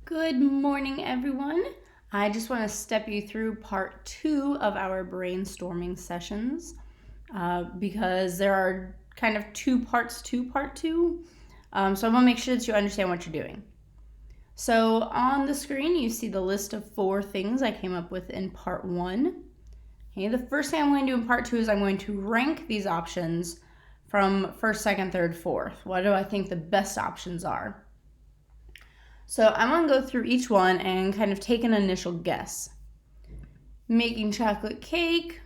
Good morning, everyone. I just want to step you through part 2 of our brainstorming sessions because there are kind of two parts to part 2. So I want to make sure that you understand what you're doing. So on the screen, you see the list of 4 things I came up with in part 1. Okay, the first thing I'm going to do in part 2 is I'm going to rank these options from first, second, third, fourth. What do I think the best options are? So I'm going to go through each one and kind of take an initial guess. Making chocolate cake,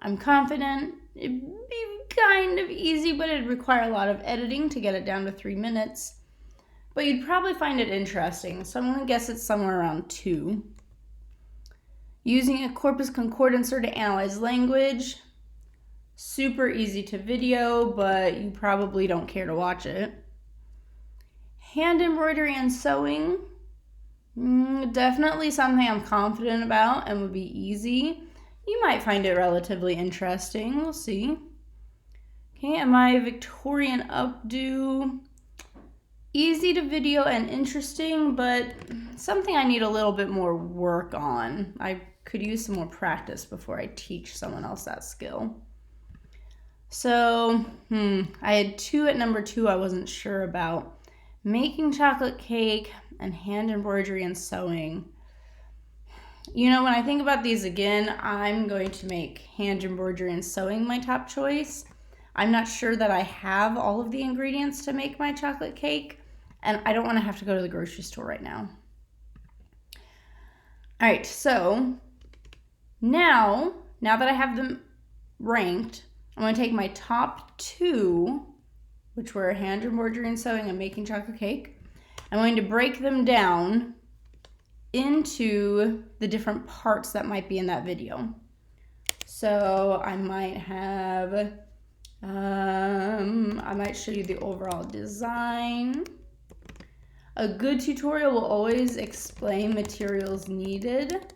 I'm confident. It'd be kind of easy, but it'd require a lot of editing to get it down to 3 minutes. But you'd probably find it interesting, so I'm going to guess it's somewhere around 2. Using a corpus concordancer to analyze language, super easy to video, but you probably don't care to watch it. Hand embroidery and sewing, definitely something I'm confident about and would be easy. You might find it relatively interesting, we'll see. Okay, and my Victorian updo, easy to video and interesting, but something I need a little bit more work on. I could use some more practice before I teach someone else that skill. So, I had 2 at number 2 I wasn't sure about. Making chocolate cake and hand embroidery and sewing. You know, when I think about these again, I'm going to make hand embroidery and sewing my top choice. I'm not sure that I have all of the ingredients to make my chocolate cake, and I don't want to have to go to the grocery store right now. All right, so now that I have them ranked, I'm going to take my top 2, which were hand embroidery and sewing and making chocolate cake. I'm going to break them down into the different parts that might be in that video. So I might have, I might show you the overall design. A good tutorial will always explain materials needed.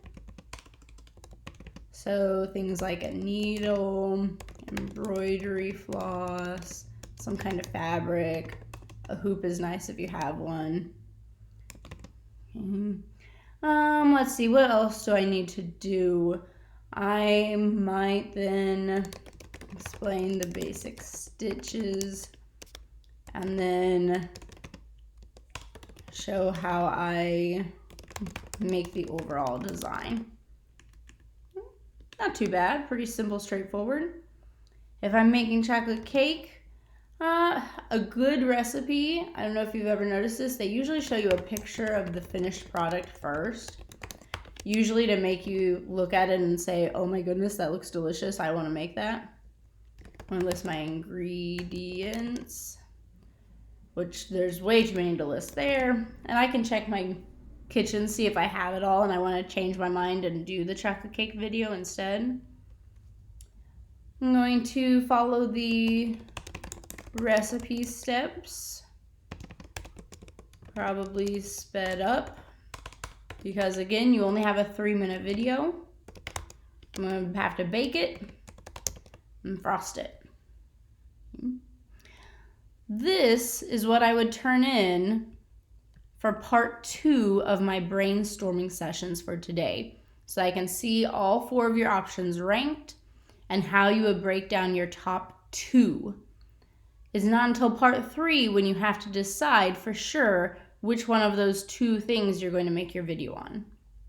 So things like a needle, embroidery floss, some kind of fabric. A hoop is nice if you have one. Let's see, what else do I need to do? I might then explain the basic stitches and then show how I make the overall design. Not too bad, pretty simple, straightforward. If I'm making chocolate cake, a good recipe, I don't know if you've ever noticed this, they usually show you a picture of the finished product first. Usually to make you look at it and say, oh my goodness, that looks delicious, I want to make that. I'm going to list my ingredients, which there's way too many to list there. And I can check my kitchen, see if I have it all and I want to change my mind and do the chocolate cake video instead. I'm going to follow the recipe steps, probably sped up, because again, you only have a 3-minute video. I'm going to have to bake it and frost it. This is what I would turn in for part 2 of my brainstorming sessions for today. So I can see all 4 of your options ranked and how you would break down your top 2. It's not until part 3 when you have to decide for sure which one of those 2 things you're going to make your video on.